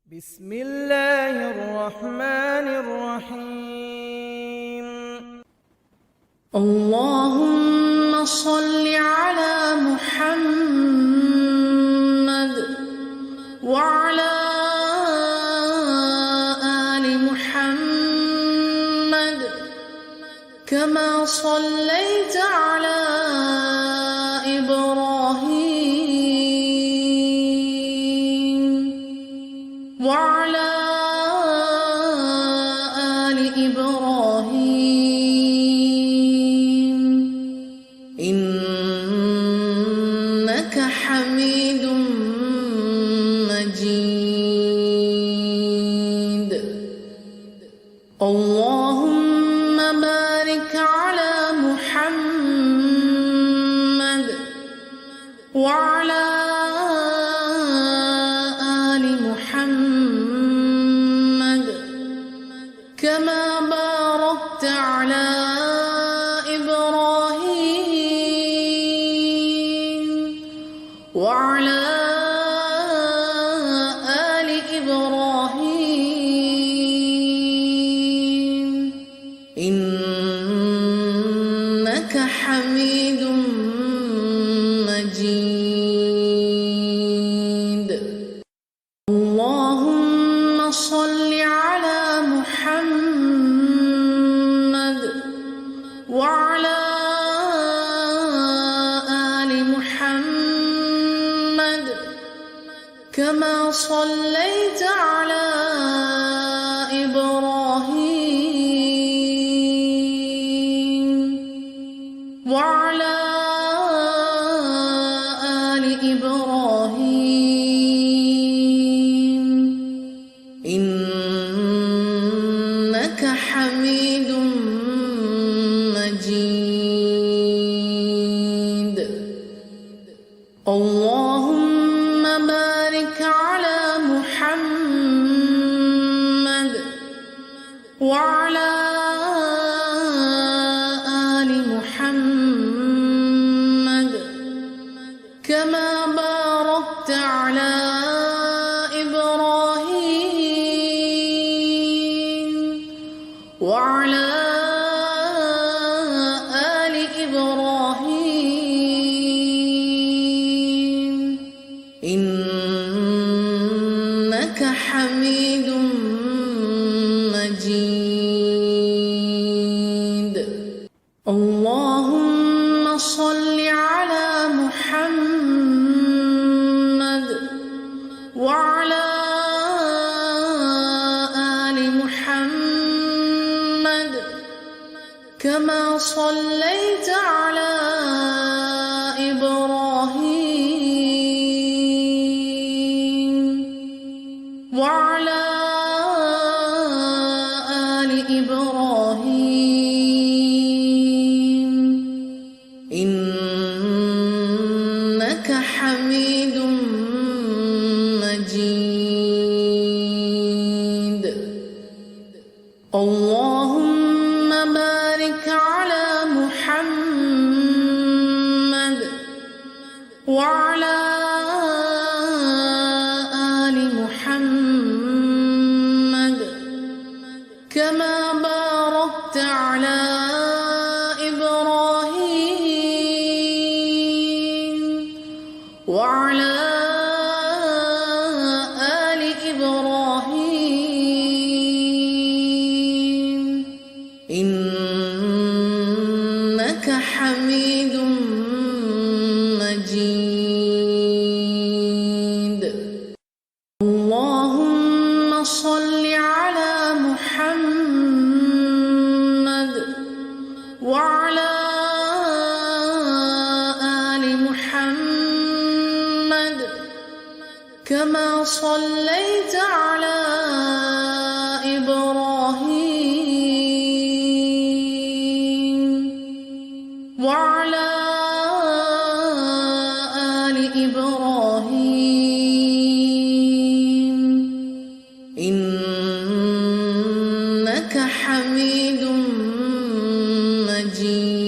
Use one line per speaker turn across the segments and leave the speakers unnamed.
بسم الله الرحمن الرحيم.
اللهم صل على محمد وعلى آل محمد كما صليت على إبراهيم وعلى آل إبراهيم إنك حميد مجيد. اللهم بارك على محمد وعلى آل محمد كما باركت على إبراهيم وعلى آل إبراهيم إنك حميد مجيد. اللهم صل على محمد وعلى آل محمد كما صليت على إبراهيم وعلى آل إبراهيم إنك حميد مجيد. اللهم بارك على محمد وعلى آل محمد كما باركت على إبراهيم وعلى آل إبراهيم إنك حميد مجيد. اللهم صل على محمد وعلى آل محمد كما صليت على إبراهيم وعلى آل إبراهيم إنك حميد مجيد. اللهم بارك على محمد وعلى آل محمد كما باركت على إبراهيم وعلى آل إبراهيم إنك حميد مجيد. اللهم صل على محمد وعلى آل محمد كما صليت على إبراهيم وعلى آل إبراهيم إنك حميد مجيد.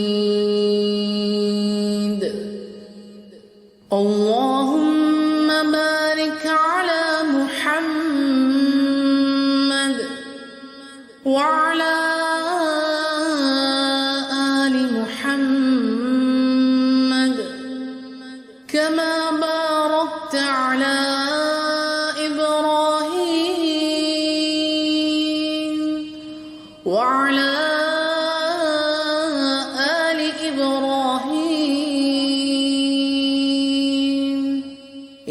اللهم بارك على محمد وعلى آل محمد كما باركت على إبراهيم وعلى آل إبراهيم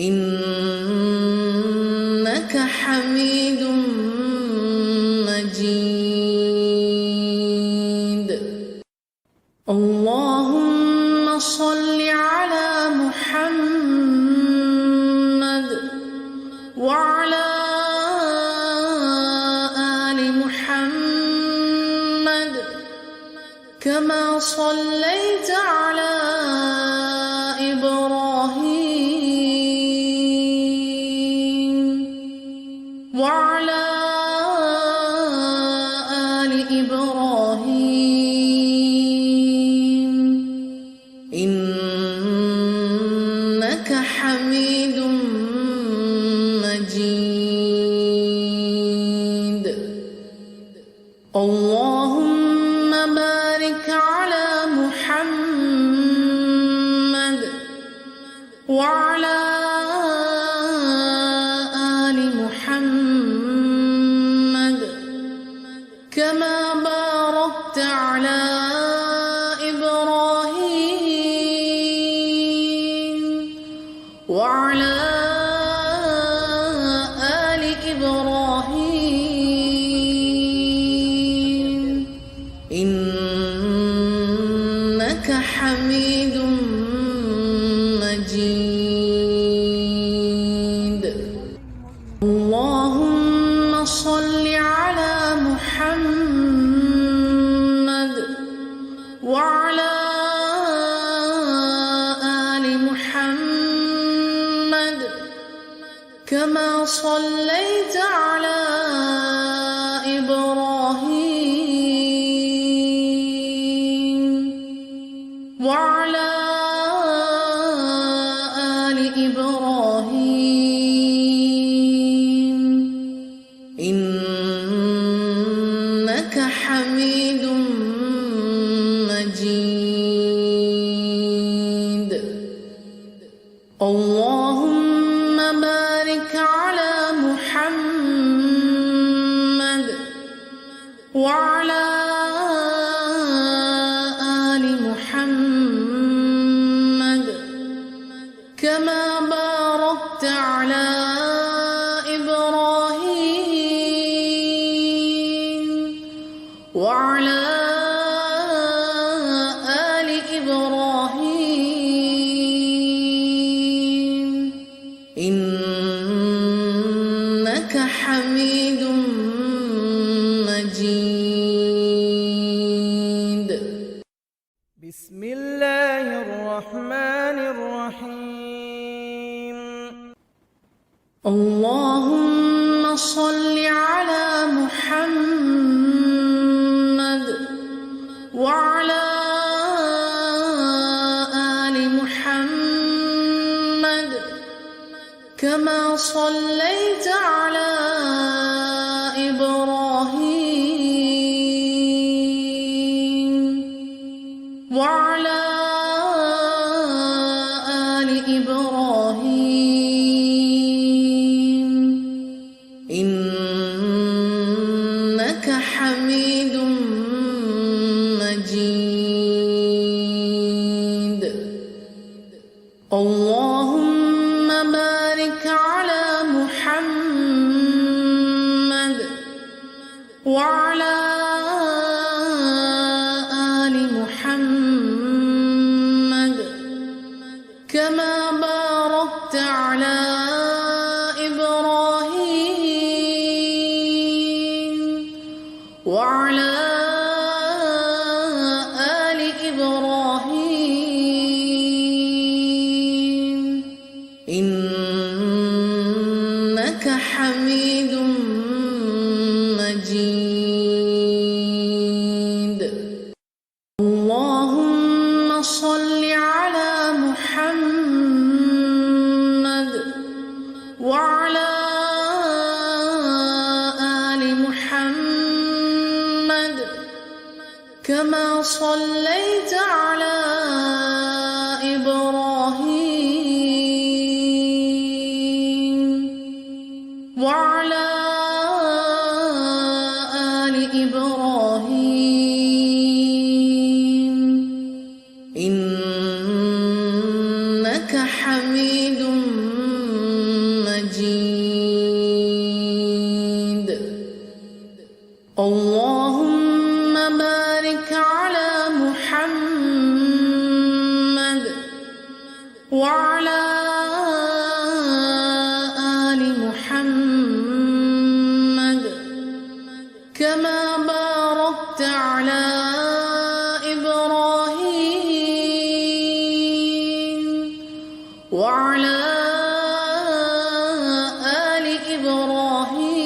إنك حميد مجيد. اللهم صل على محمد وعلى آل محمد كما صليت على إبراهيم وعلى آل إبراهيم إنك حميد مجيد. اللهم بارك على محمد وعلى آل محمد كما باركت على إبراهيم وعلى آل إبراهيم إنك حميد مجيد. اللهم صل على محمد وعلى آل محمد كما صليت على إبراهيم وعلى آل إبراهيم إنك حميد مجيد. اللهم بارك على محمد وعلى آل محمد كما باركت على إبراهيم وعلى آل إبراهيم إنك حميد مجيد.
بسم الله الرحمن الرحيم.
اللهم صل على محمد وعلى آل محمد كما صليت على إبراهيم وعلى آل إبراهيم إنك حميد مجيد. اللهم بارك على محمد وعلى آل محمد كما باركت على إبراهيم وعلى آل إبراهيم إنك حميد مجيد. اللهم صل على محمد وعلى آل محمد كما صليت على إبراهيم وعلى آل إبراهيم إنك حميد مجيد. اللهم بارك على محمد وعلى آل محمد كما باركت على إبراهيم وعلى آل إبراهيم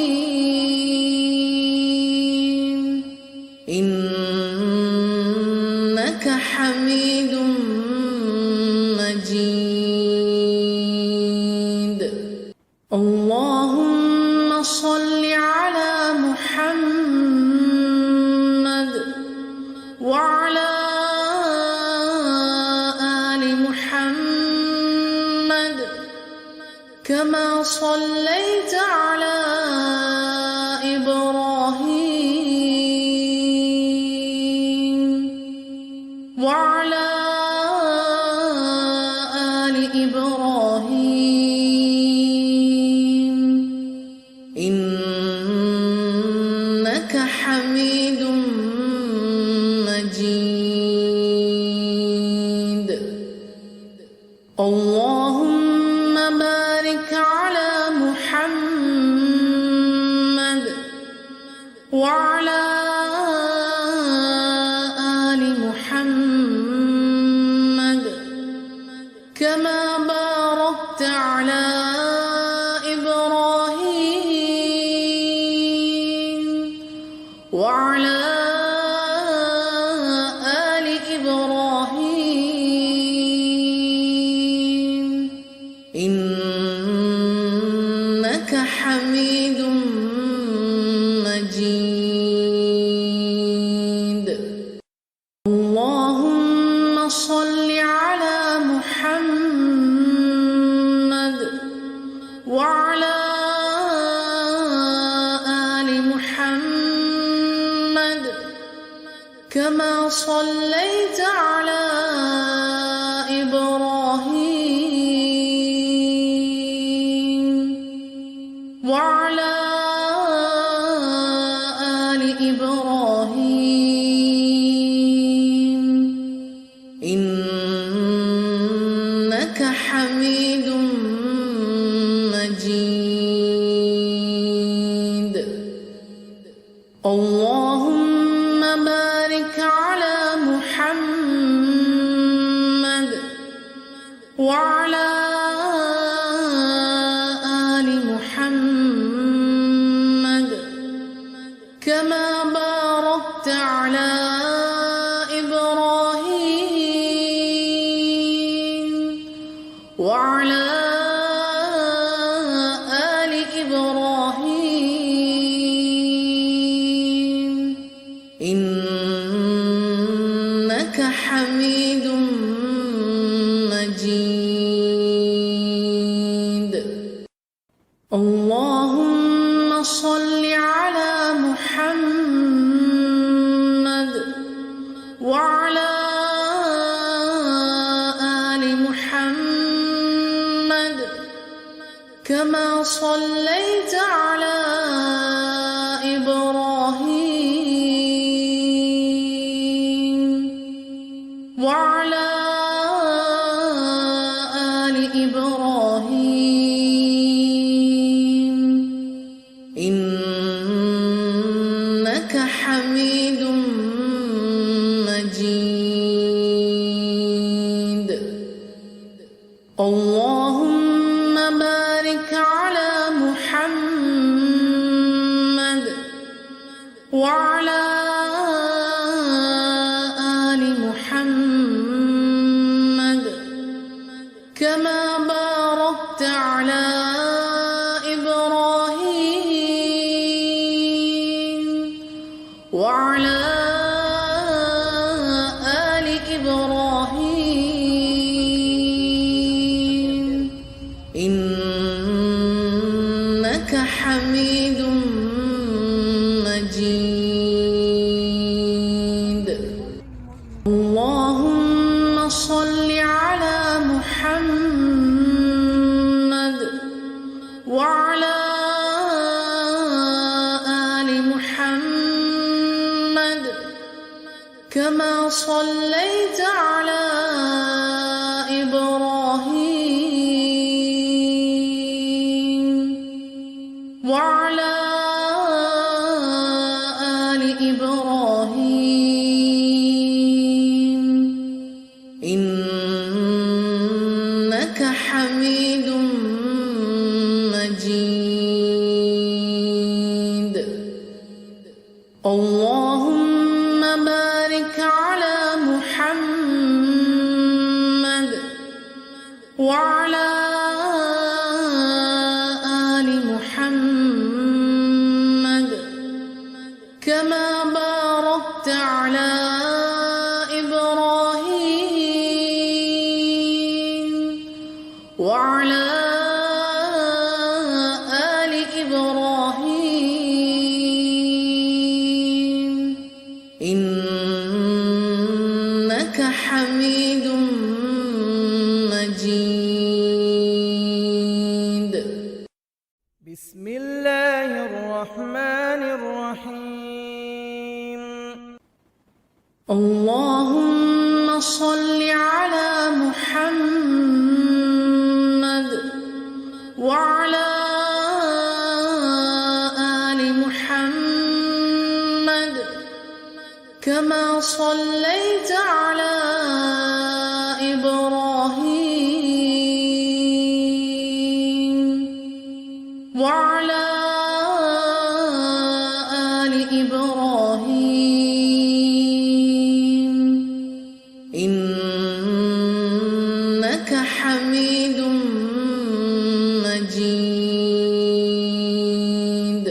إنك حميد مجيد. اللهم صل على محمد وعلى آل محمد كما صليت على إبراهيم وعلى آل إبراهيم إنك حميد مجيد. اللهم بارك على محمد وعلى آل محمد كما باركت على إبراهيم وعلى آل إبراهيم إنك حميد مجيد. اللهم صل على محمد وعلى آل محمد كما صليت على إبراهيم وعلى آل إبراهيم إنك حميد مجيد. اللهم بارك على محمد وعلى آل محمد كما باركت على إبراهيم وعلى آل إبراهيم إنك حميد مجيد. اللهم صل على محمد وعلى آل محمد كما صليت على إبراهيم وعلى آل إبراهيم إنك حميد مجيد. اللهم بارك على محمد وعلى آل محمد كما باركت على إبراهيم وعلى حميد مجيد اللهم صل على محمد وعلى آل محمد كما صليت على إبراهيم وعلى آل إبراهيم إنك حميد مجيد اللهم بارك على محمد وعلى آل محمد كما باركت على إبراهيم وعلى آل إبراهيم إنك حميد مجيد
بسم الله الرحمن الرحيم
اللهم صل على محمد وعلى آل محمد كما صليت على إبراهيم وعلى آل إبراهيم إنك حميد مجيد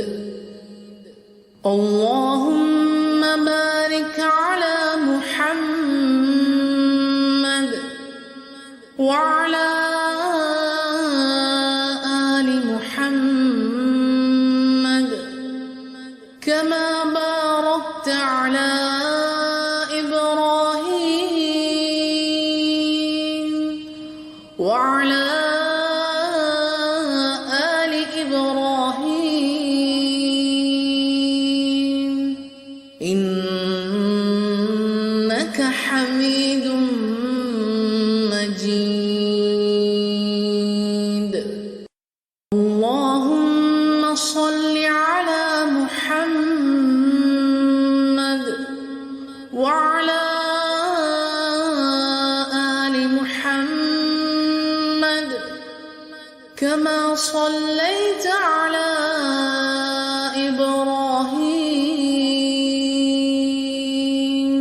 اللهم بارك على محمد وعلى آل محمد كما باركت على إبراهيم وعلى آل إبراهيم إنك حميد مجيد اللهم صل على محمد وعلى آل محمد كما صليت على إبراهيم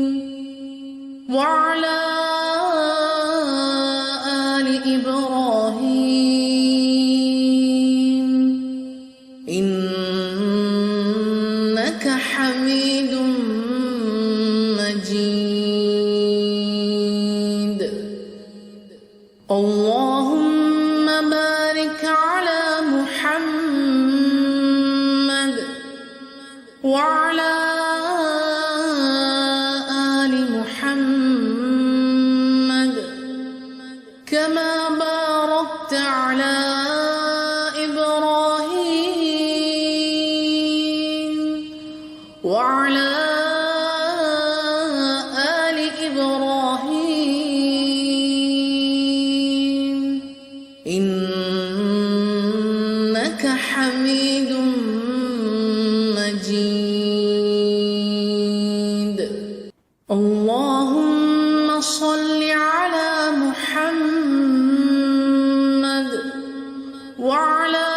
وعلى آل إبراهيم إنك حميد مجيد اللهم بارك على محمد وعلى آل محمد كما باركت على إبراهيم وعلى آل إبراهيم إنك حميد مجيد اللهم صل على محمد وعلى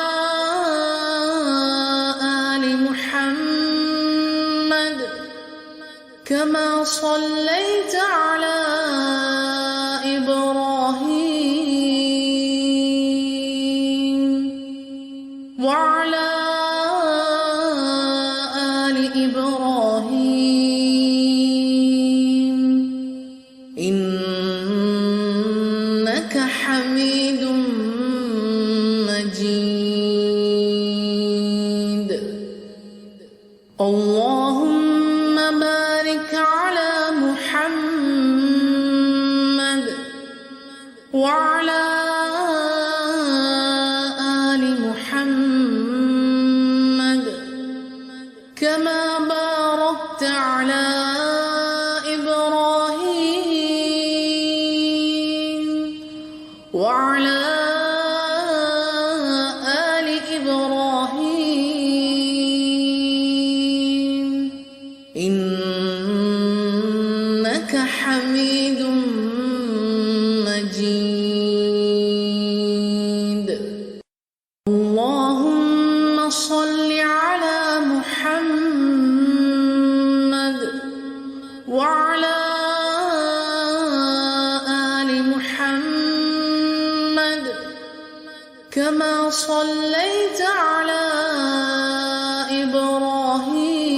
آل محمد كما صليت على إبراهيم وعلى آل إبراهيم إنك حميد مجيد اللهم بارك على محمد وعلى آل محمد كما باركت على إبراهيم وعلى آل إبراهيم إنك حميد مجيد. اللهم صل على محمد وعلى آل محمد كما صليت على إبراهيم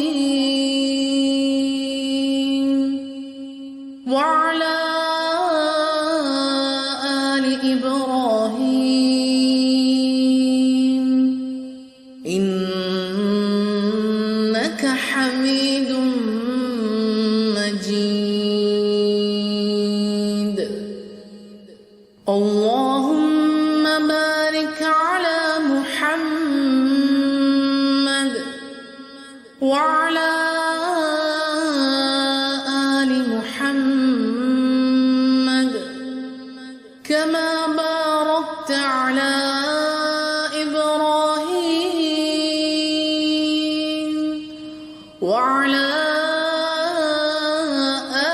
وعلى آل إبراهيم إنك حميد مجيد. اللهم بارك على محمد وعلى آل محمد كما باركت على إبراهيم وعلى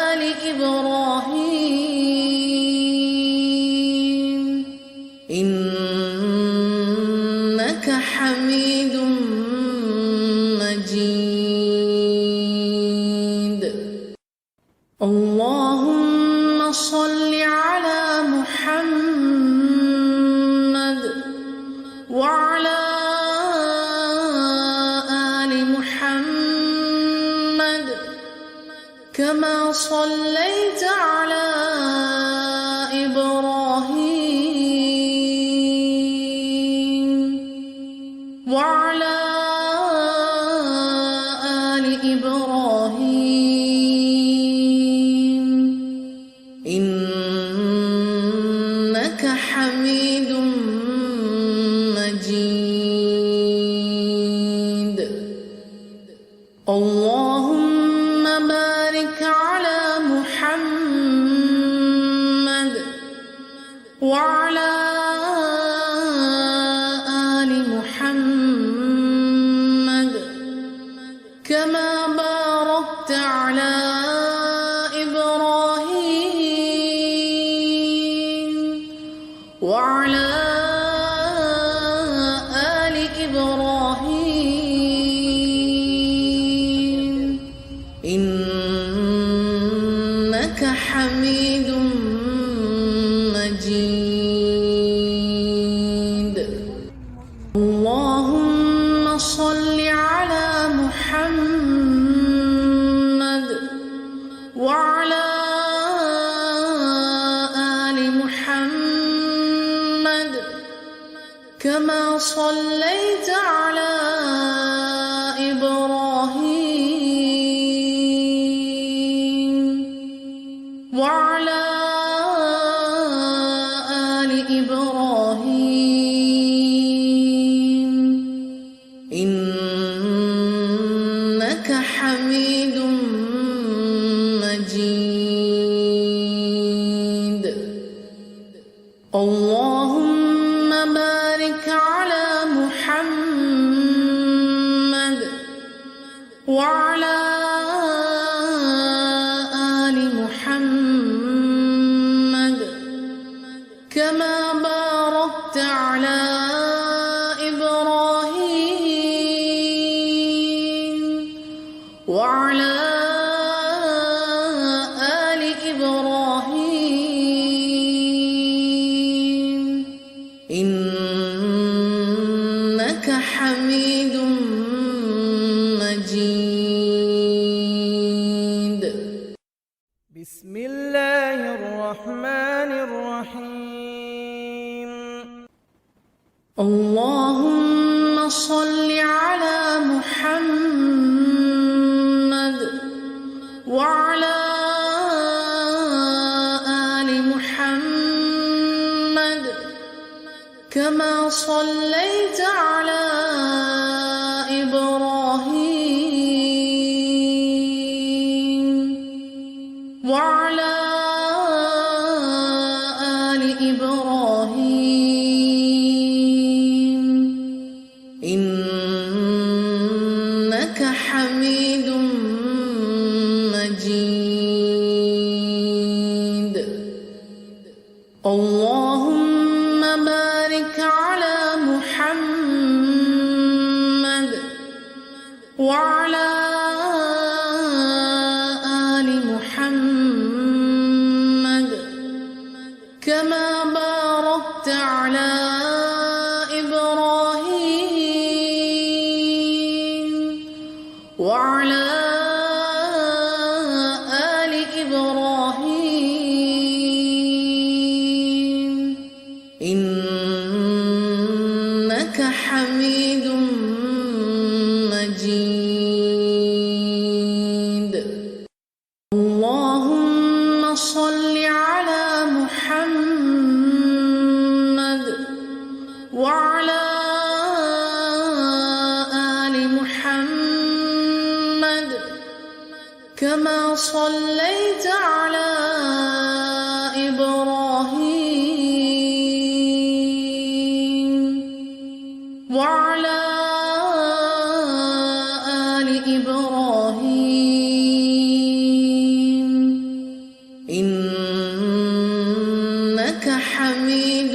آل إبراهيم إنك حميد مجيد. اللهم صل على محمد وعلى آل محمد كما صليت على إبراهيم وعلى آل إبراهيم إنك حميد مجيد. اللهم بارك على محمد وعلى آل محمد كما باركت على إبراهيم وعلى آل إبراهيم إنك حميد مجيد. اللهم صل على محمد وعلى آل محمد كما صليت على إبراهيم وعلى آل إبراهيم إنك حميد مجيد. اللهم بارك على محمد وعلى آل محمد كما باركت على إبراهيم وعلى آل إبراهيم إنك حميد مجيد.
بسم الله الرحمن الرحيم.
اللهم صل على محمد حميد مجيد. اللهم بارك على محمد وعلى آل محمد كما باركت على إبراهيم وعلى آل إبراهيم إنك حميد مجيد. اللهم صل على محمد وعلى آل محمد كما صليت على إبراهيم وعلى آل إبراهيم إنك حميد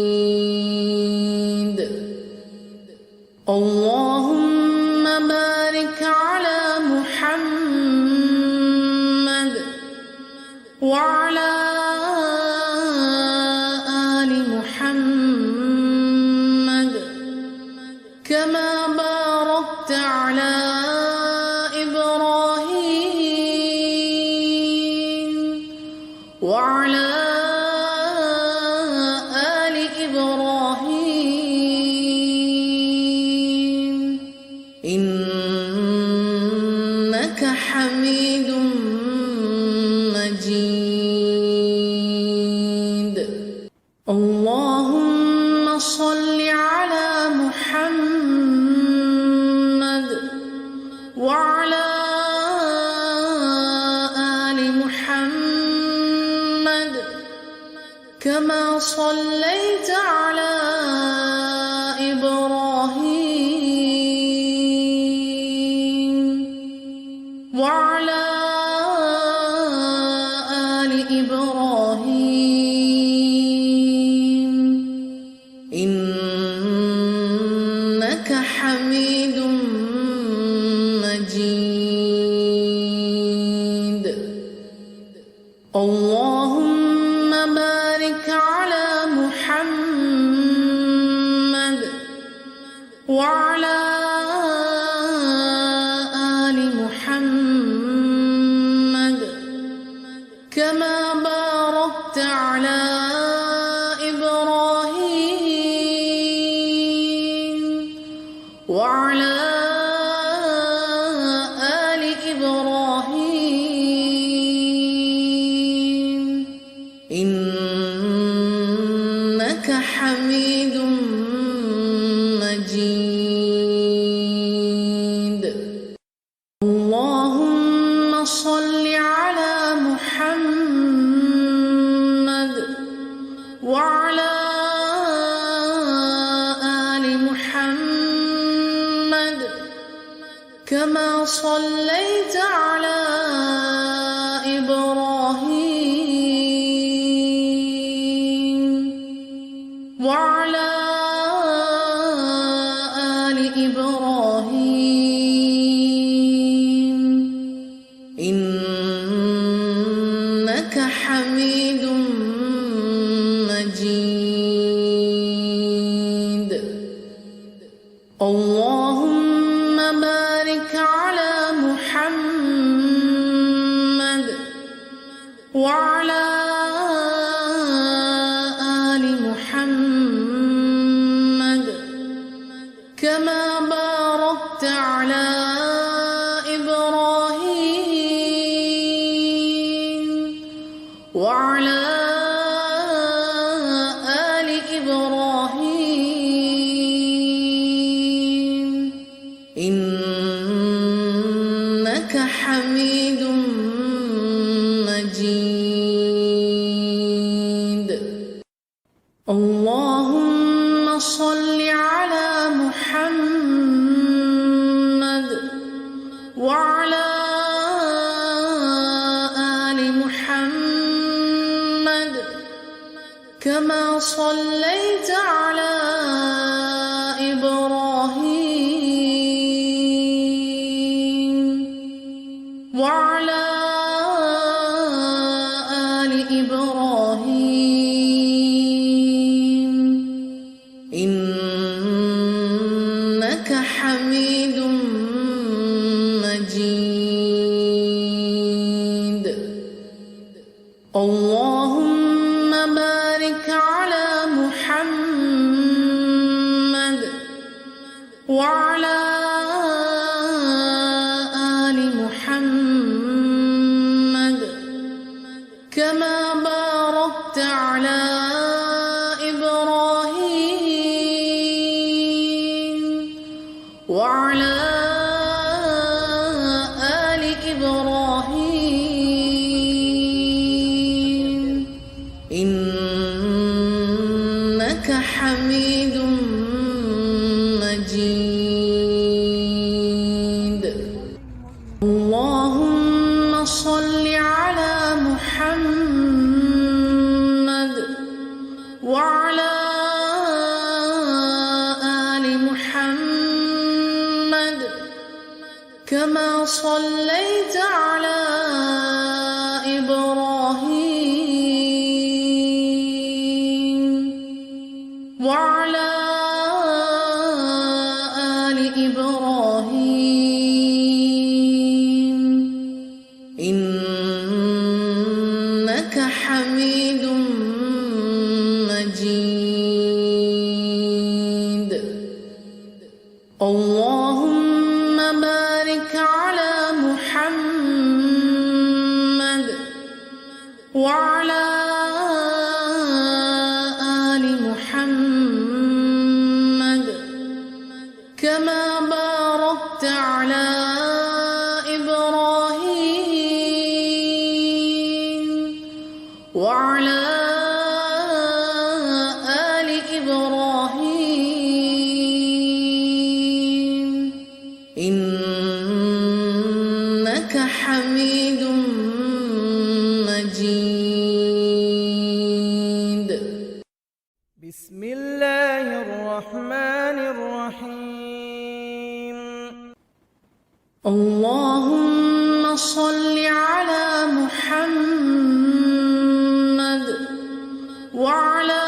مجيد. اللهم بارك على محمد وعلى آل محمد كما باركت على إبراهيم وعلى آل إبراهيم إنك حميد مجيد. اللهم صل على محمد وعلى آل محمد كما صليت على إبراهيم وعلى آل إبراهيم إنك حميد مجيد. اللهم بارك على محمد وعلى آل محمد كما باركت على إبراهيم وعلى آل إبراهيم إنك حميد مجيد. اللهم صل على محمد وعلى آل محمد كما صليت على إبراهيم وعلى آل إبراهيم إنك حميد مجيد. اللهم بارك على محمد وعلى آل محمد كما باركت على إبراهيم وعلى آل إبراهيم إنك حميد مجيد. اللهم صل على محمد حميد مجيد. اللهم بارك على محمد وعلى آل محمد كما باركت على إبراهيم وعلى آل إبراهيم إنك حميد مجيد. اللهم صل على محمد وعلى آل محمد كما صليت على إبراهيم وعلى آل إبراهيم إنك حميد مجيد. اللهم بارك على محمد وعلى آل محمد كما باركت على إبراهيم وعلى آل إبراهيم إنك حميد مجيد.
بسم الله الرحمن الرحيم.
اللهم صل على محمد وعلى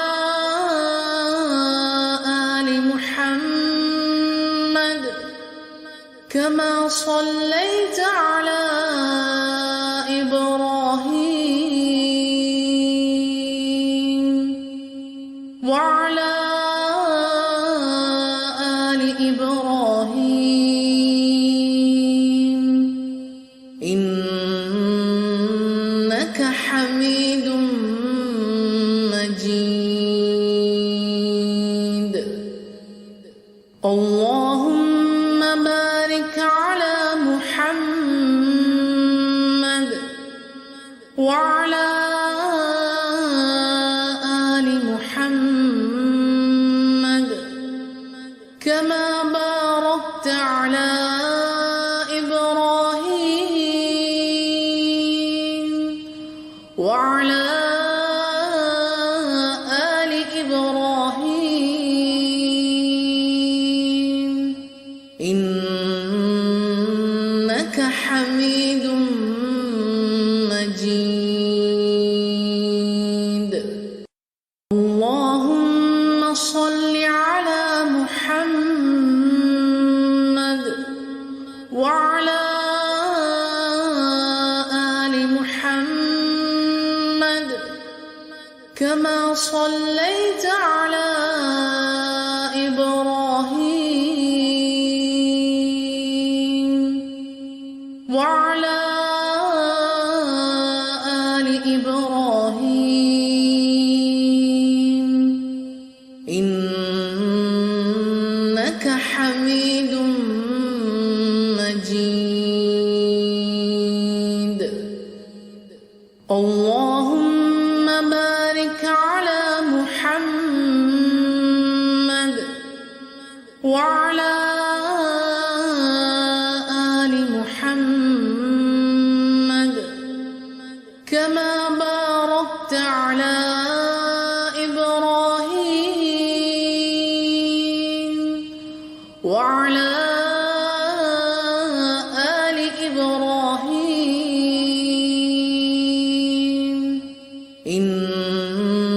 آل محمد كما صليت على إبراهيم وعلى آل إبراهيم إنك حميد مجيد. اللهم بارك على محمد وعلى آل محمد كما باركت على إبراهيم وعلى آل إبراهيم إنك حميد مجيد. اللهم صل على محمد وعلى آل محمد كما صليت على إبراهيم وعلى آل إبراهيم إنك حميد مجيد. اللهم بارك على محمد وعلى آل محمد كما باركت على إبراهيم وعلى آل إبراهيم إنك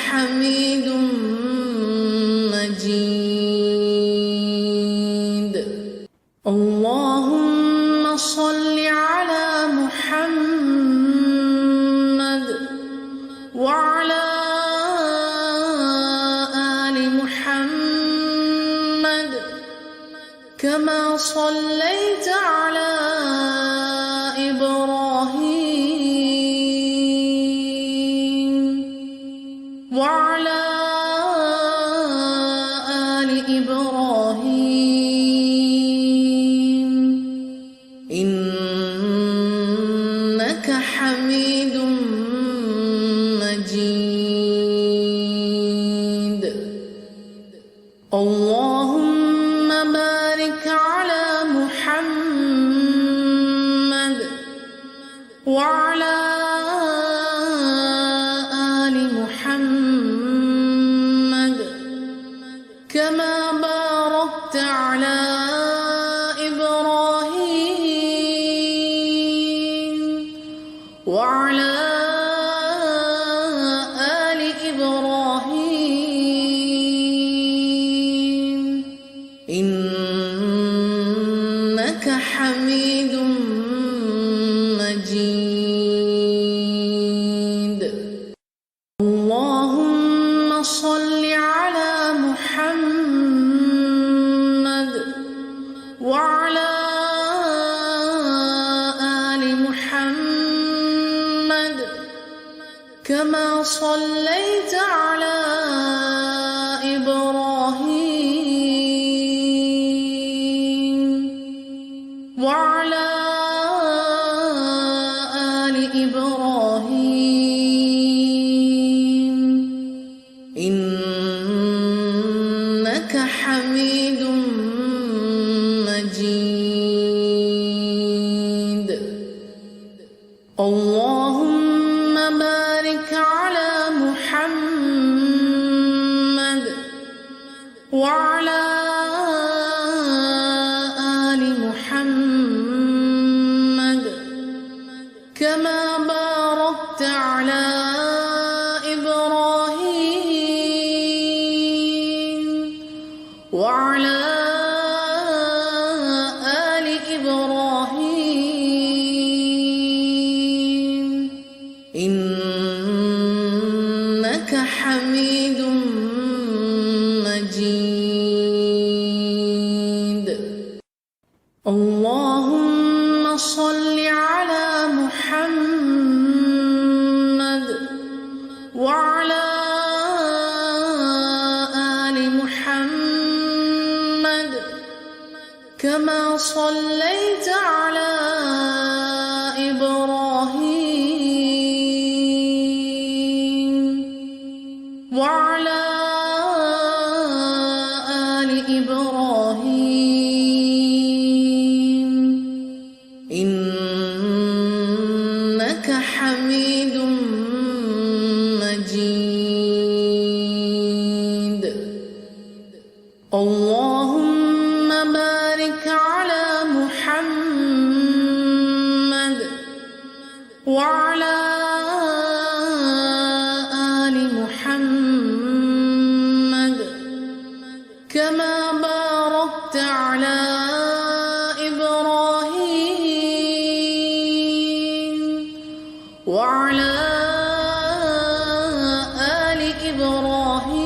حميد مجيد. كما صليت على إبراهيم وعلى آل إبراهيم إنك حميد مجيد. اللهم بارك على محمد وعلى آل محمد كما باركت على إبراهيم وعلى آل إبراهيم إنك حميد مجيد. اللهم صل على محمد وعلى آل محمد كما صليت على إبراهيم وعلى آل إبراهيم إنك حميد مجيد. اللهم بارك على محمد وعلى آل محمد كما باركت على إبراهيم وعلى آل إبراهيم إنك حميد مجيد. اللهم صل على محمد وعلى آل محمد كما صليت على إبراهيم وعلى آل إبراهيم إنك حميد مجيد. اللهم بارك على محمد وعلى آل محمد كما باركت على إبراهيم وعلى آل إبراهيم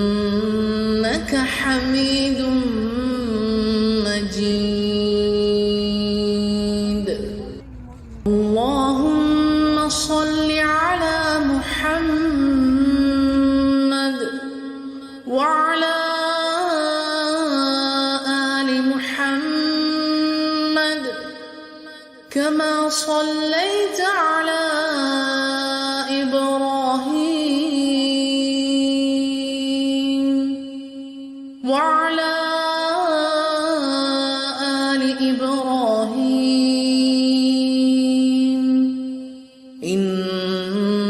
إنك حميد مجيد. اللهم صل على محمد وعلى آل محمد كما صليت على إبراهيم وعلى آل إبراهيم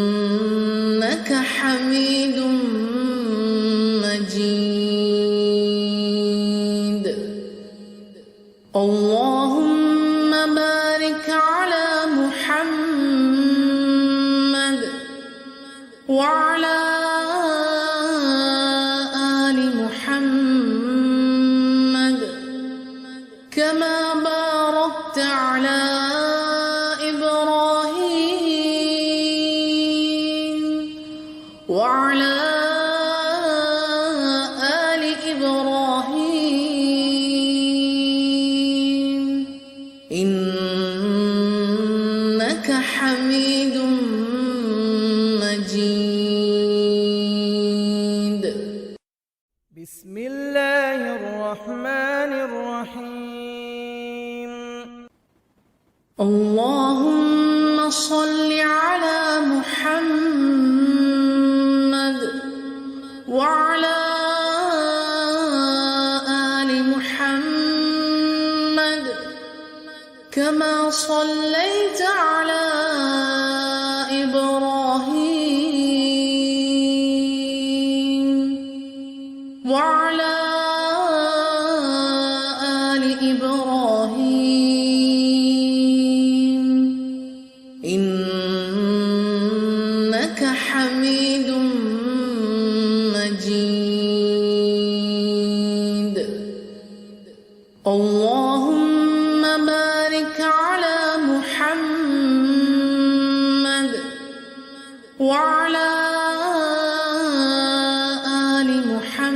إنك حميد مجيد. اللهم بارك على محمد وعلى آل محمد كما باركت على إبراهيم وعلى
بسم الله الرحمن الرحيم
اللهم صل على محمد وعلى آل محمد كما صليت على إبراهيم وعلى آل إبراهيم إنك حميد مجيد اللهم بارك على محمد وعلى آل محمد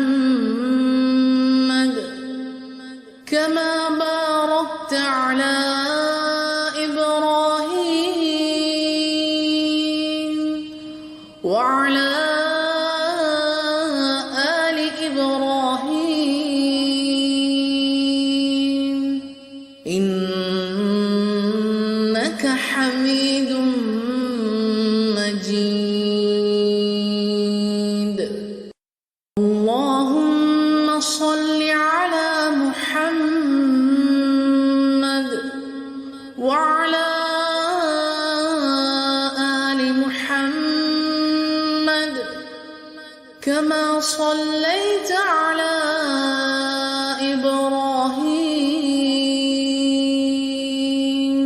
كما باركت على إبراهيم وعلى آل إبراهيم إنك حميد مجيد اللهم صل على محمد وعلى آل محمد كما صليت على إبراهيم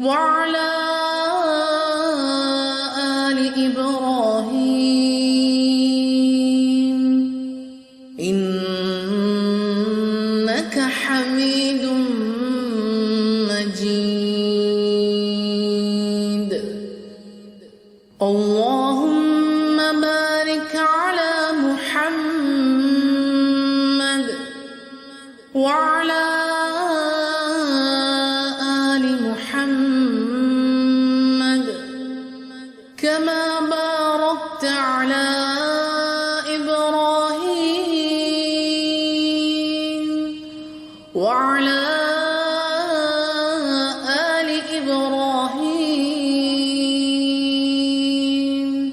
وعلى آل إبراهيم إنك حميد مجيد اللهم بارك على محمد وعلى آل محمد كما باركت على إبراهيم وعلى آل إبراهيم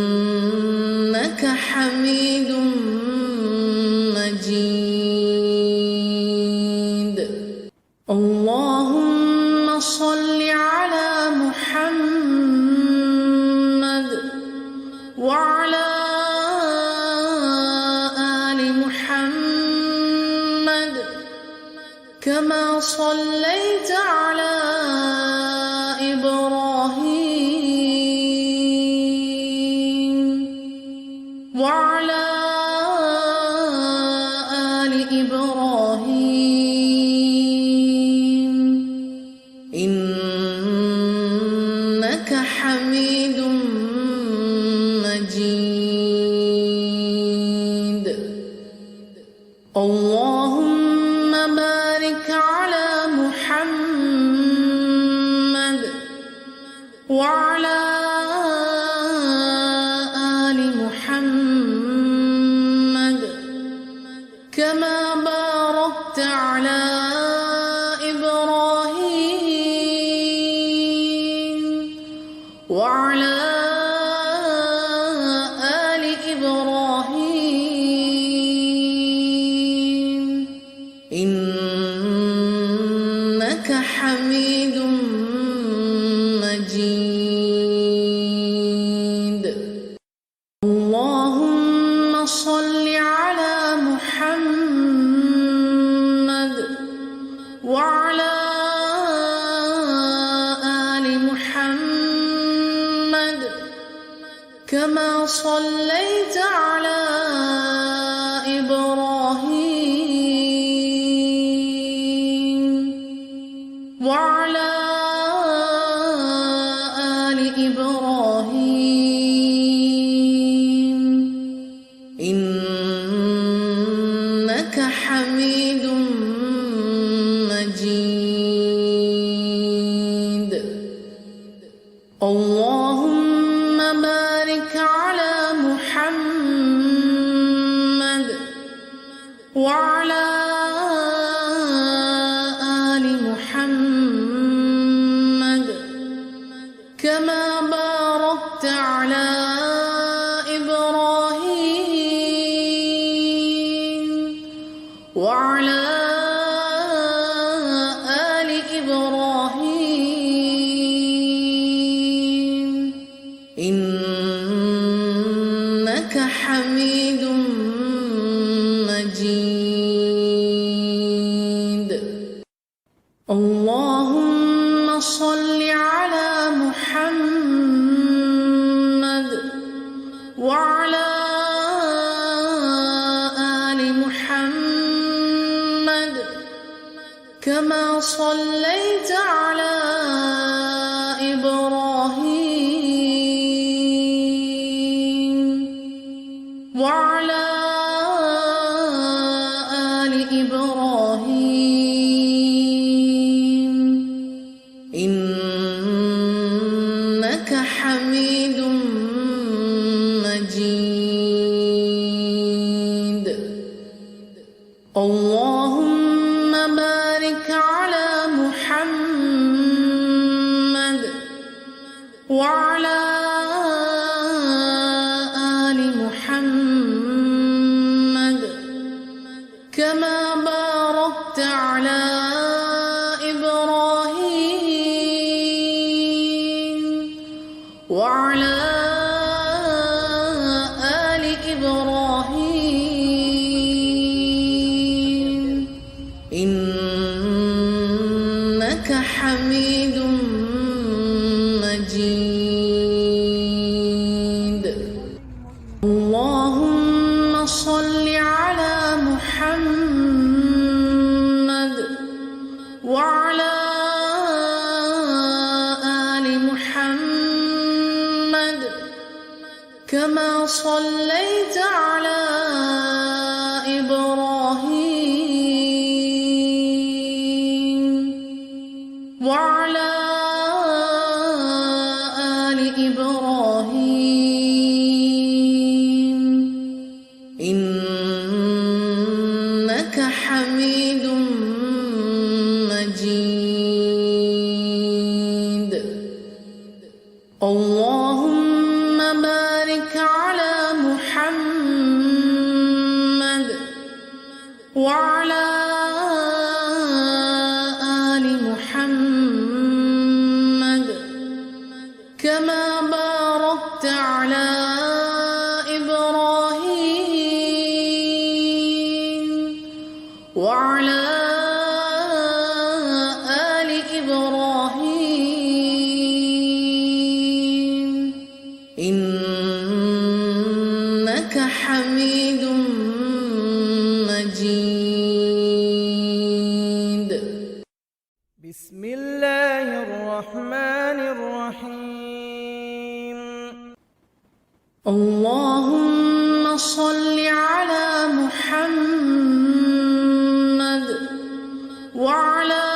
إنك حميد مجيد اللهم صل على محمد وعلى آل محمد كما صليت على إبراهيم وعلى آل إبراهيم إنك حميد مجيد اللهم بارك على محمد وعلى آل محمد كما باركت على إبراهيم وعلى آل إبراهيم إنك حميد مجيد اللهم صل على محمد وعلى آل محمد كما صليت على إبراهيم وعلى آل إبراهيم إنك حميد مجيد اللهم بارك على محمد وعلى آل محمد كما باركت على إبراهيم وعلى آل إبراهيم إنك حميد مجيد. اللهم صل على محمد وعلى آل محمد كما صليت على إبراهيم وعلى آل إبراهيم إنك حميد مجيد. اللهم بارك على محمد وعلى آل محمد كما باركت على إبراهيم وعلى آل إبراهيم إنك حميد مجيد. اللهم صل على محمد وعلى آل محمد كما صليت على إبراهيم وعلى آل إبراهيم إنك حميد مجيد. اللهم بارك على محمد وعلى آل محمد كما باركت على إبراهيم وعلى آل إبراهيم إنك حميد مجيد.
بسم الله الرحمن الرحيم.
اللهم صل على محمد وعلى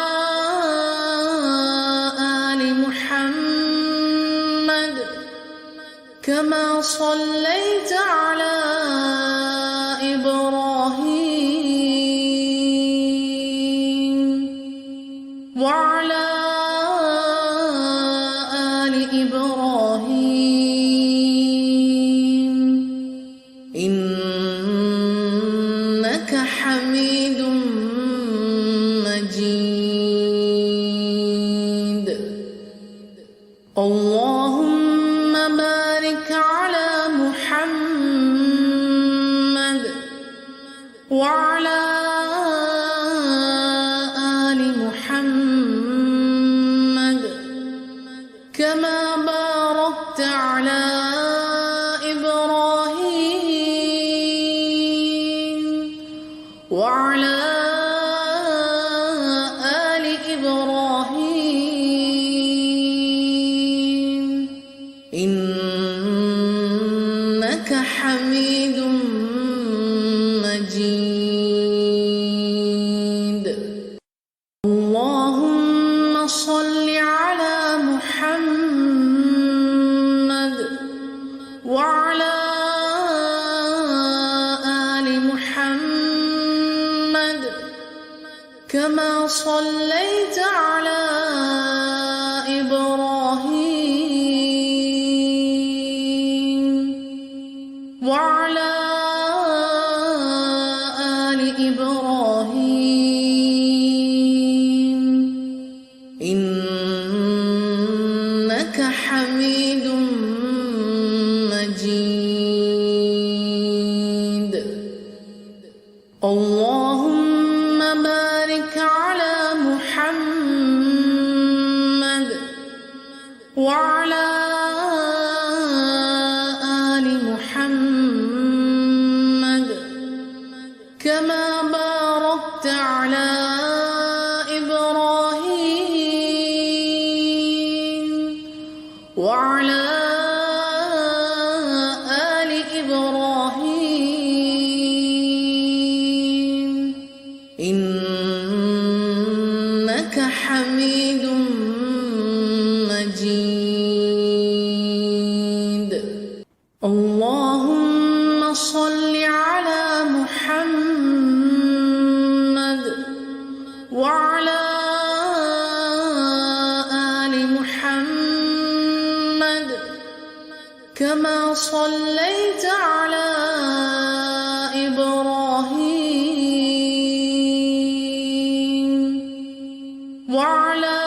آل محمد كما صليت على إبراهيم وعلى آل إبراهيم إنك حميد مجيد. اللهم بارك على محمد وعلى آل محمد كما باركت على إبراهيم وعلى آل إبراهيم إنك حميد مجيد. اللهم صل على محمد وعلى آل محمد صليت على إبراهيم وعلى آل إبراهيم إنك حميد مجيد. اللهم بارك على محمد وعلى آل محمد كما باركت على إبراهيم وعلى آل إبراهيم إنك حميد مجيد. اللهم صل على محمد وعلى آل محمد كما صليت على إبراهيم وعلى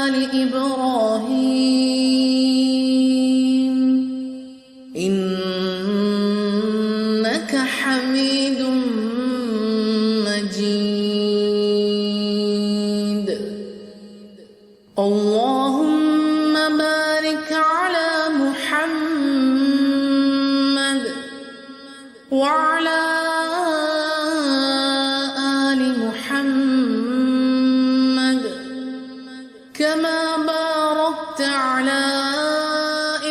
آل إبراهيم إنك حميد مجيد. اللهم بارك على محمد وعلى آل محمد كما باركت على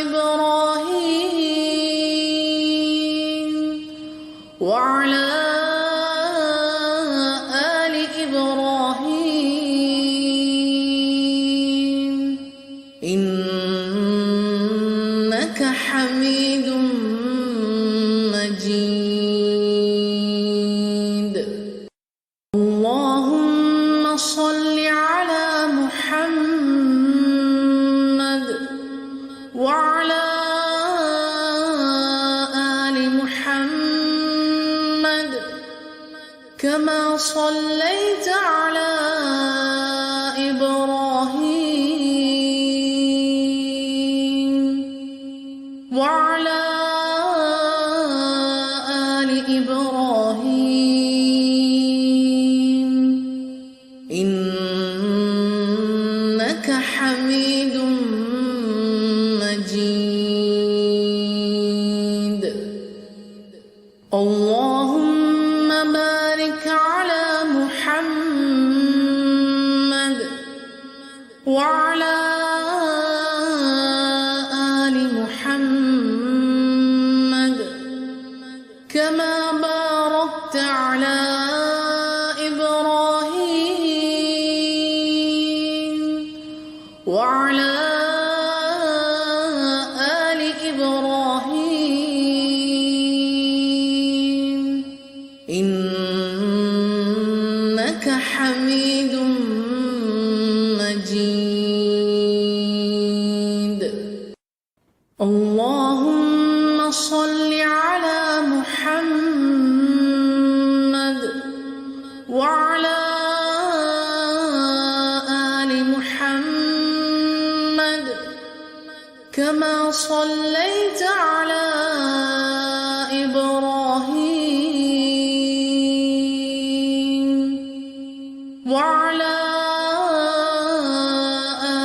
إبراهيم وعلى آل إبراهيم إنك حميد مجيد. اللهم صل على محمد وعلى آل محمد كما صليت على إبراهيم وعلى آل إبراهيم إنك حميد مجيد. اللهم بارك على محمد وعلى آل محمد كما باركت على إبراهيم وعلى آل إبراهيم إنك حميد مجيد. اللهم صل على محمد وعلى آل محمد كما صليت على إبراهيم وعلى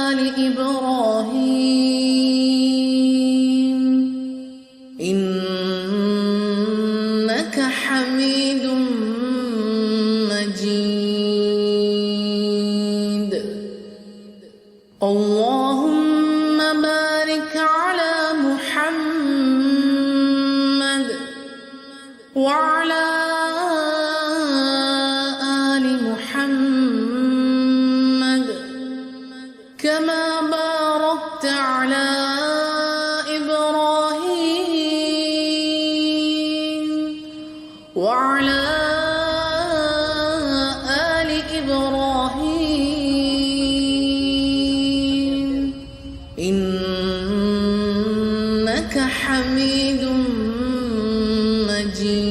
آل إبراهيم إنك حميد مجيد. اللهم بارك على محمد وعلى آل محمد كما باركت على إبراهيم وعلى حميد مجيد.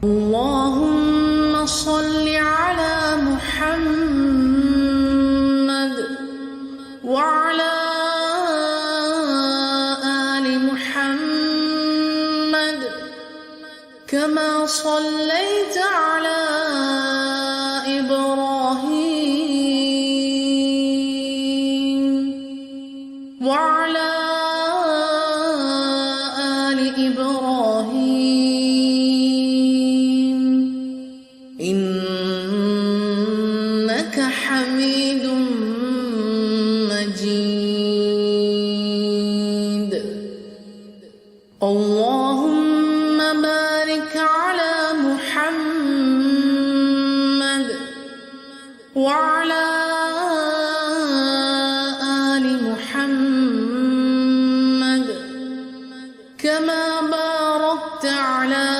اللهم صل على محمد وعلى آل محمد كما صليت على إبراهيم وعلى آل إبراهيم إنك حميد مجيد. اللهم بارك على محمد وعلى آل محمد كما باركت على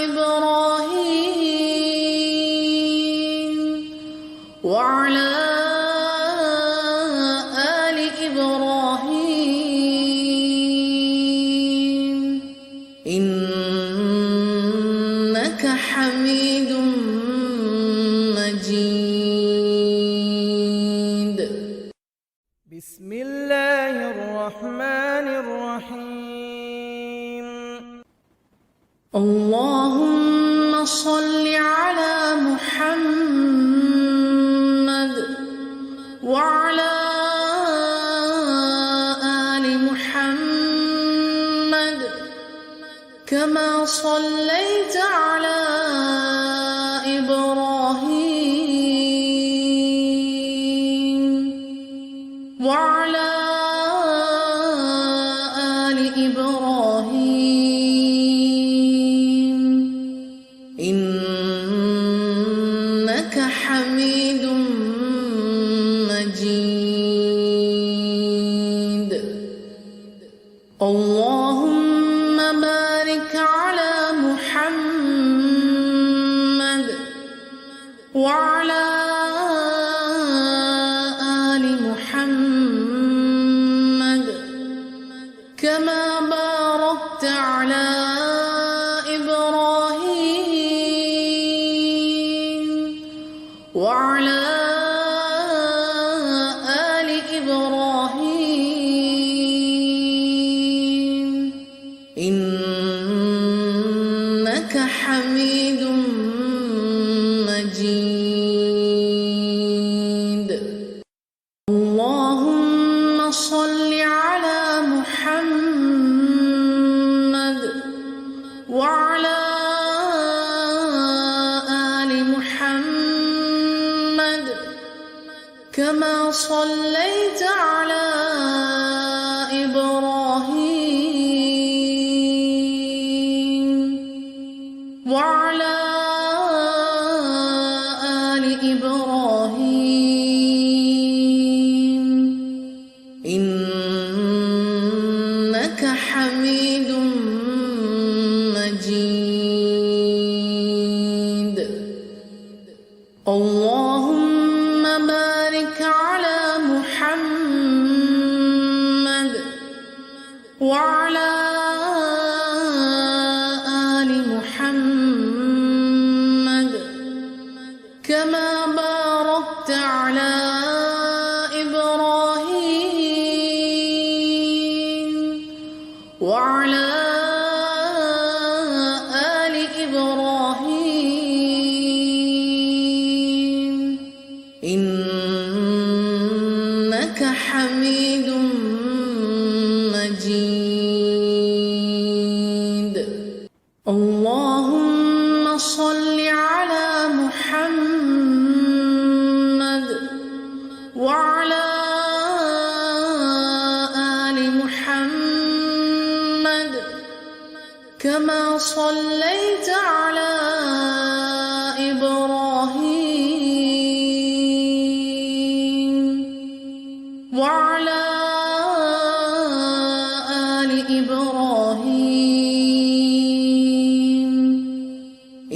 إبراهيم وعلى آل إبراهيم إنك حميد مجيد.
بسم الله الرحمن الرحيم.
اللهم صل على محمد وعلى آل محمد كما صليت على إبراهيم وعلى آل إبراهيم إنك حميد مجيد. اللهم بارك على محمد وعلى آل محمد كما باركت على إبراهيم وعلى آل إبراهيم إنك حميد مجيد. اللهم صل على محمد وعلى آل محمد كما صليت على إبراهيم وعلى آل إبراهيم إنك حميد مجيد. اللهم بارك على محمد وعلى آل محمد كما باركت على إبراهيم وعلى آل إبراهيم إنك حميد مجيد. اللهم صل على محمد وعلى آل محمد كما صليت على إبراهيم وعلى آل إبراهيم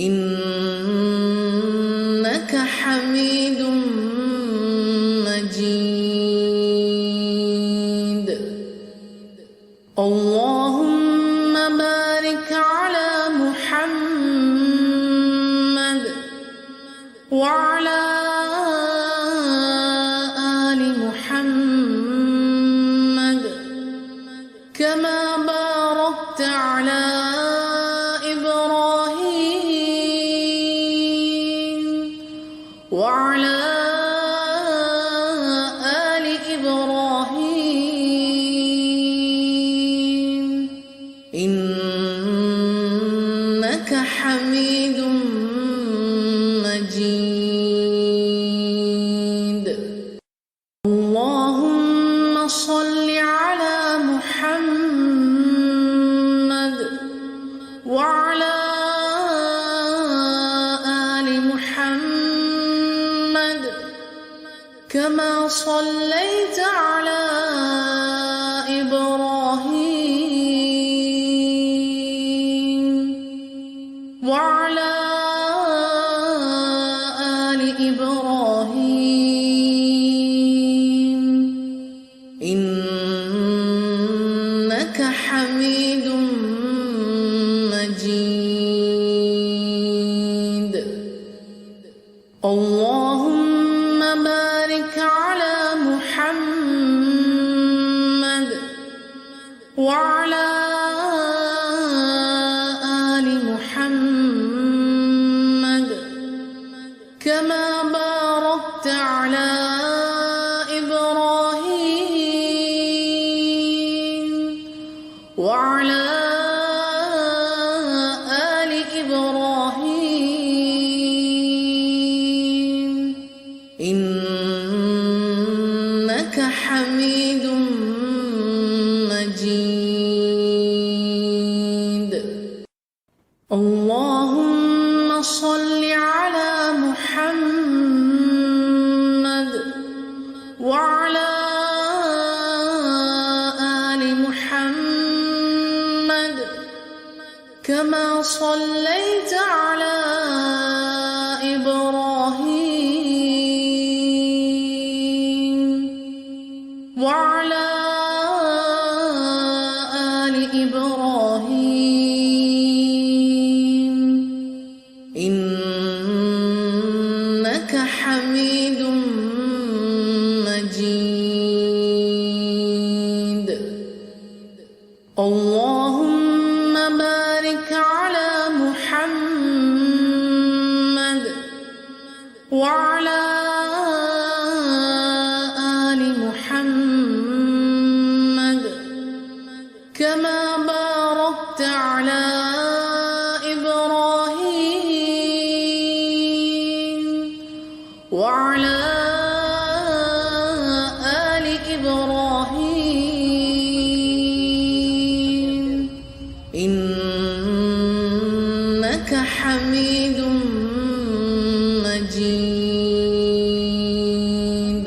إنك حميد مجيد. اللهم بارك على محمد وعلى آل محمد كما باركت على إبراهيم وعلى آل إبراهيم إنك حميد مجيد. اللهم صل على محمد وعلى آل محمد كما صليت على إبراهيم وعلى آل إبراهيم إنك حميد مجيد. اللهم بارك على محمد وعلى آل محمد كما باركت على إبراهيم وعلى آل إبراهيم إنك حميد مجيد. اللهم صل على محمد وعلى آل محمد كما صليت على إبراهيم وعلى آل إبراهيم إنك حميد مجيد. اللهم بارك على محمد وعلى آل محمد كما باركت على إبراهيم وعلى آل إبراهيم إنك حميد مجيد.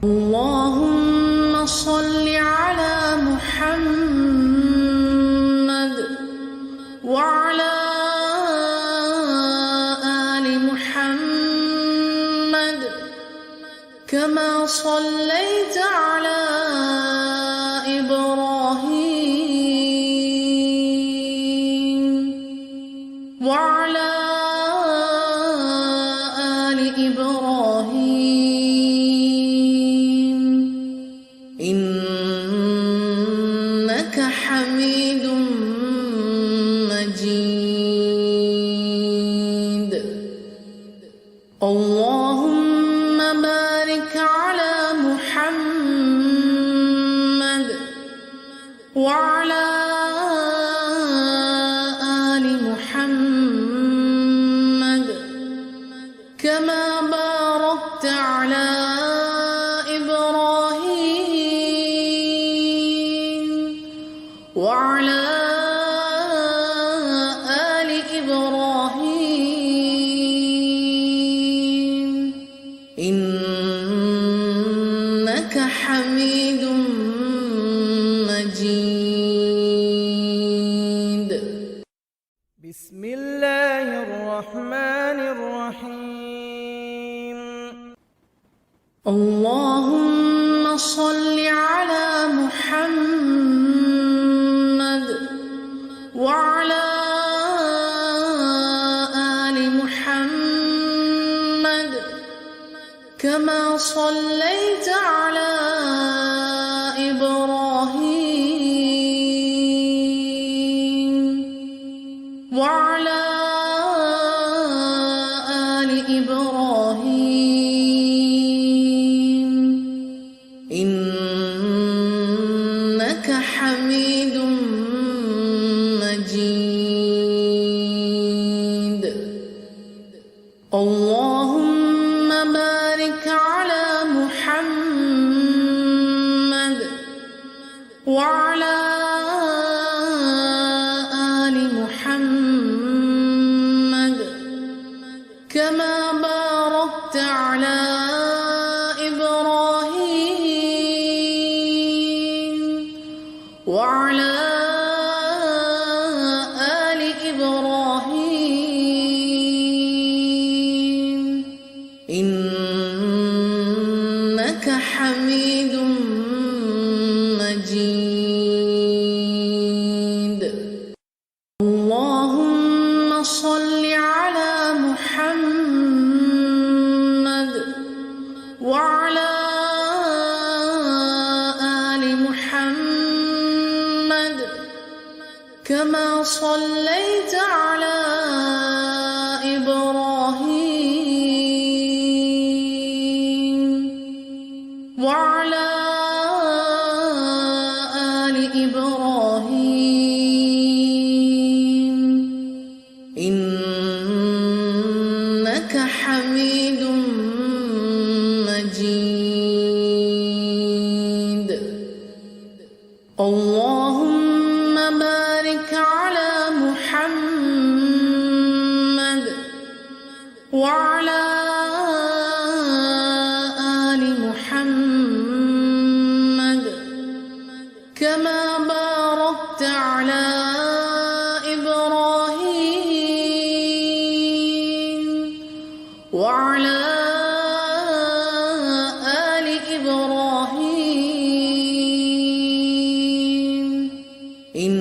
اللهم صل على محمد وعلى آل محمد كما صليت على إبراهيم وعلى آل إبراهيم إنك حميد مجيد. اللهم بارك على محمد وعلى آل محمد كما باركت على إبراهيم وعلى آل إبراهيم إنك حميد مجيد.
بسم الله الرحمن الرحيم.
اللهم صل على محمد صليت على إبراهيم وعلى آل إبراهيم إنك حميد مجيد. اللهم بارك على محمد وعلى آل محمد كما باركت على إبراهيم وعلى آل إبراهيم إنك حميد مجيد. اللهم صل على محمد وعلى آل محمد كما صليت على إبراهيم وعلى آل إبراهيم إنك حميد مجيد. اللهم بارك على محمد وعلى آل محمد كما باركت على إبراهيم وعلى آل إبراهيم إنك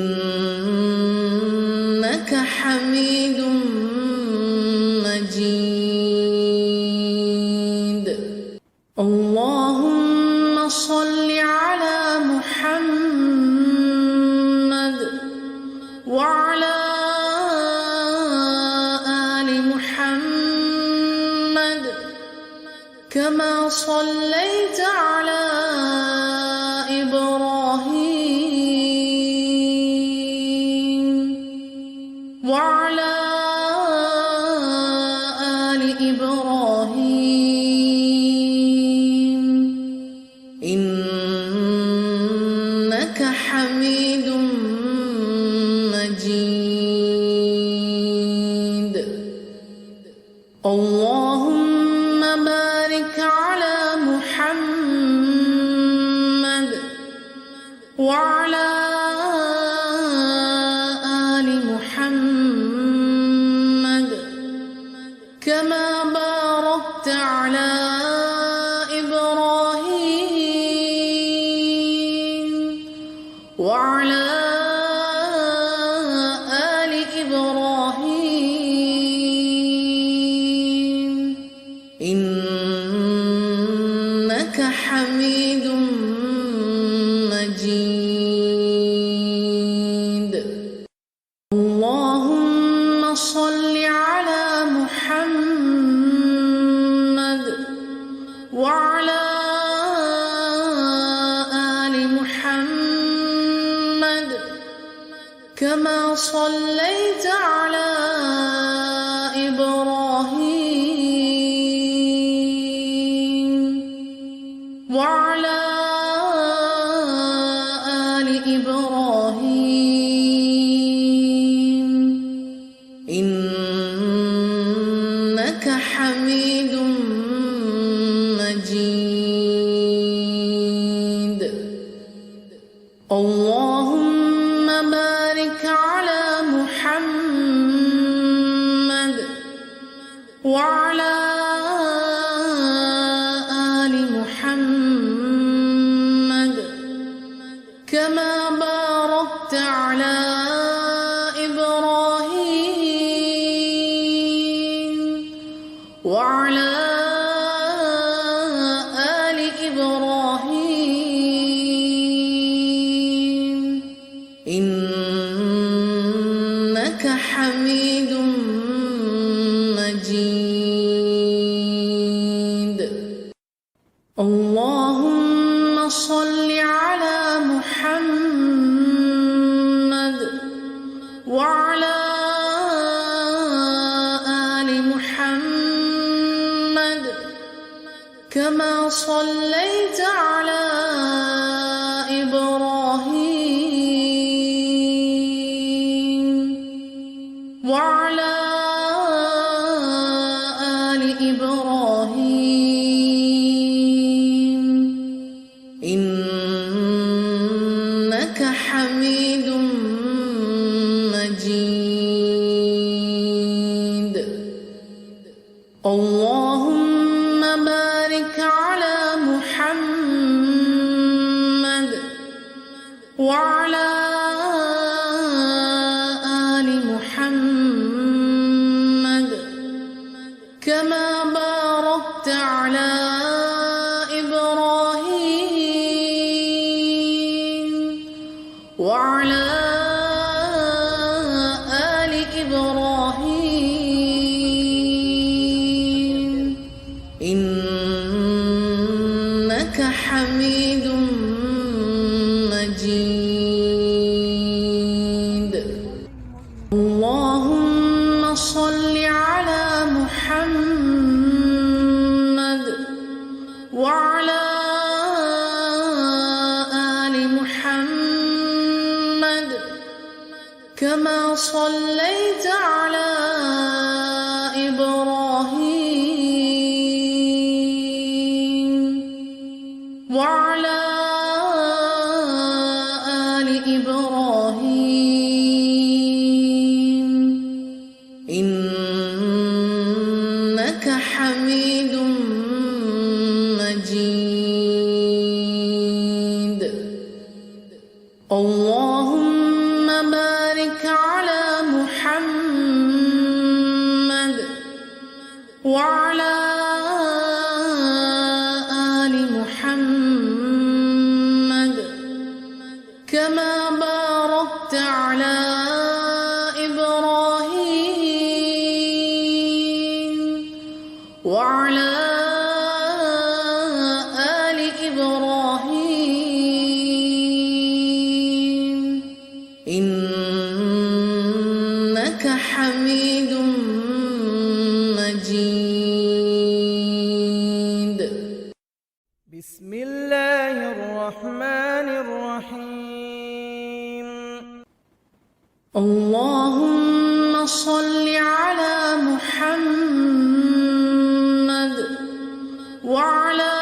حميد مجيد. اللهم صل على محمد وعلى آل محمد كما صليت على إبراهيم وعلى آل إبراهيم إنك حميد مجيد. اللهم بارك على محمد وعلى آل محمد كما باركت على إبراهيم وعلى آل إبراهيم إنك حميد مجيد. اللهم صل على محمد وعلى آل محمد كما صليت على إبراهيم وعلى آل إبراهيم إنك حميد مجيد. اللهم بارك على محمد وعلى آل محمد كما باركت على إبراهيم وعلى آل إبراهيم إنك حميد مجيد اللهم صل على محمد وعلى آل محمد كما صليت على إبراهيم وعلى آل إبراهيم إنك حميد مجيد اللهم بارك على محمد وعلى آل محمد كما باركت على إبراهيم وعلى آل إبراهيم إنك حميد مجيد اللهم صل على محمد وعلى آل محمد كما صليت على إبراهيم وعلى آل إبراهيم إنك حميد مجيد اللهم بارك على محمد وعلى آل محمد كما باركت على إبراهيم وعلى آل إبراهيم إنك حميد مجيد
بسم الله الرحمن الرحيم
اللهم صل على محمد وعلى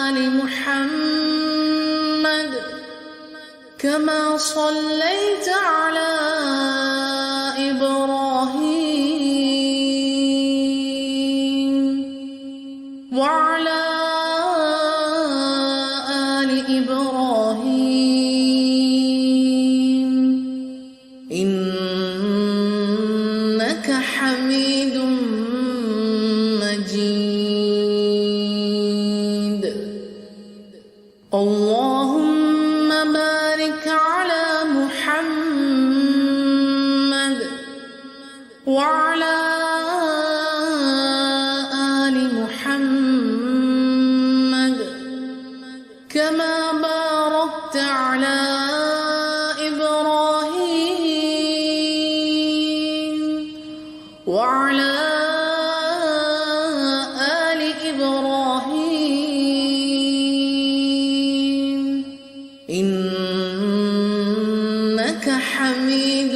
آل محمد كما صليت على إبراهيم وعلى آل إبراهيم إنك حميد مجيد اللهم بارك على محمد وعلى آل محمد كما باركت على إبراهيم وعلى آل إبراهيم إنك حميد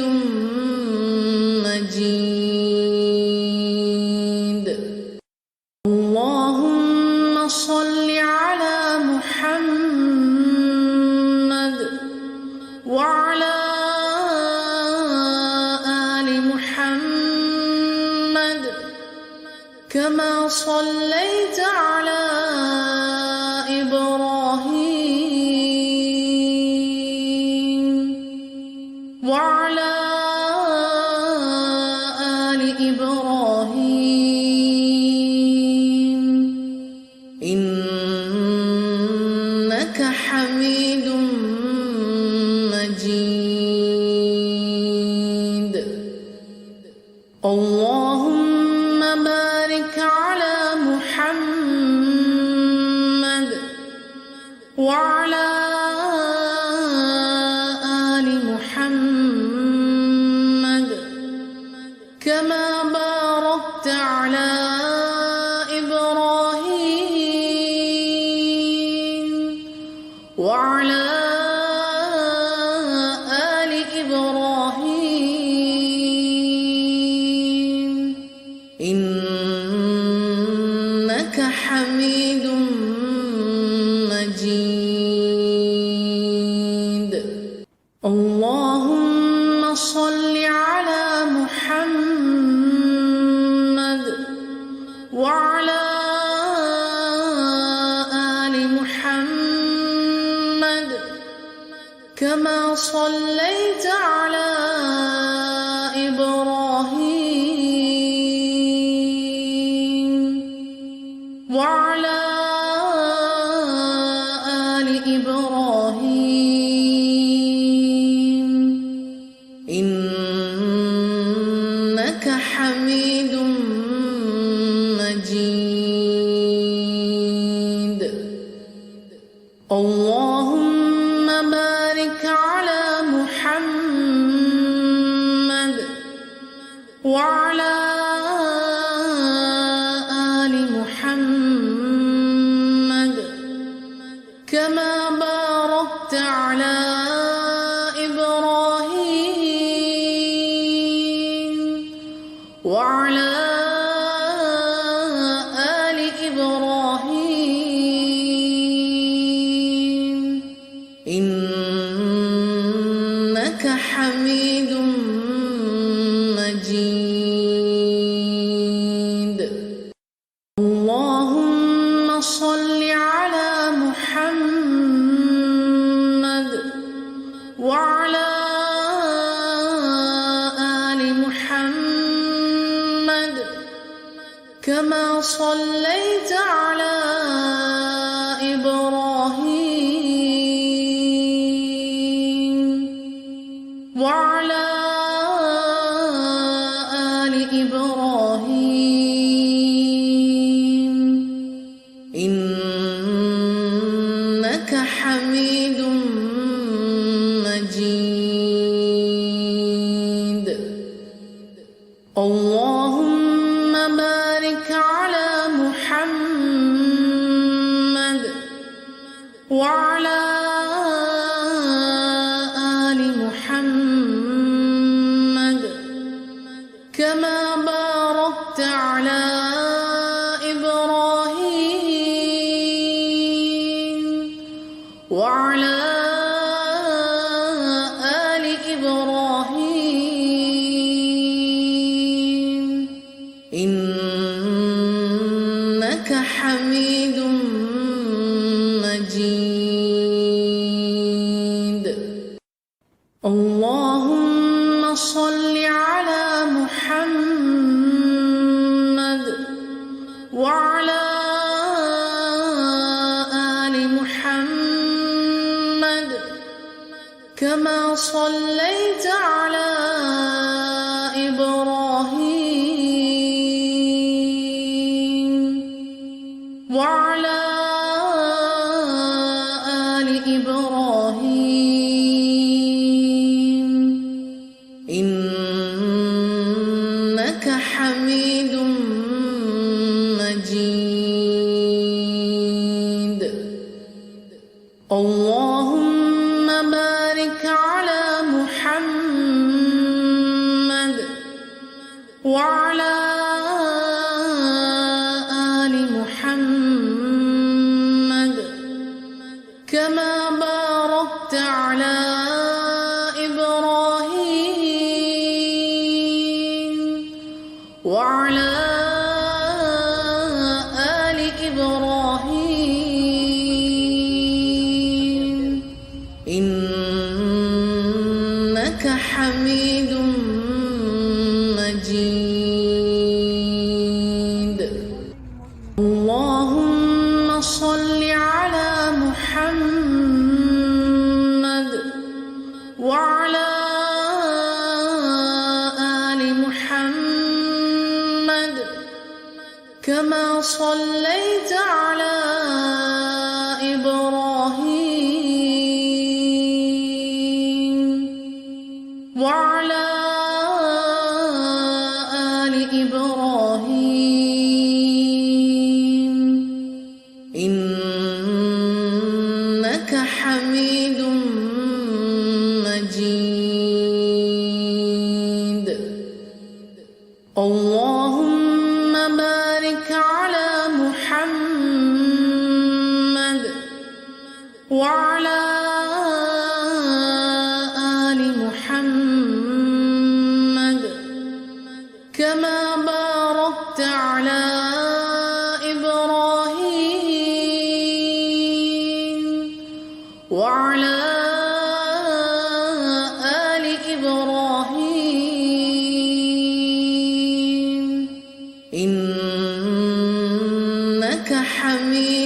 مجيد اللهم صل على محمد إنك حميد مجيد. اللهم بارك على محمد وعلى آل محمد كما باركت على إبراهيم وعلى آل إبراهيم إنك حميد مجيد. اللهم صل على محمد وعلى آل محمد كما صليت على إبراهيم وعلى آل إبراهيم إنك حميد مجيد. اللهم بارك على محمد وعلى آل محمد كما باركت على إبراهيم وعلى آل إبراهيم إنك حميد مجيد. اللهم صل على محمد وعلى آل محمد كما صليت على إبراهيم وعلى آل إبراهيم إنك حميد مجيد. اللهم بارك على محمد وعلى آل محمد كما باركت على إبراهيم وعلى آل إبراهيم إنك حميد مجيد. اللهم صل على محمد وعلى آل محمد كما صليت على إبراهيم وعلى آل إبراهيم إنك حميد مجيد. اللهم بارك على محمد وعلى آل محمد كما باركت على إبراهيم وعلى آل إبراهيم إنك حميد مجيد. اللهم إنك حميد مجيد. اللهم بارك على محمد وعلى آل محمد كما باركت على إبراهيم وعلى آل إبراهيم إنك حميد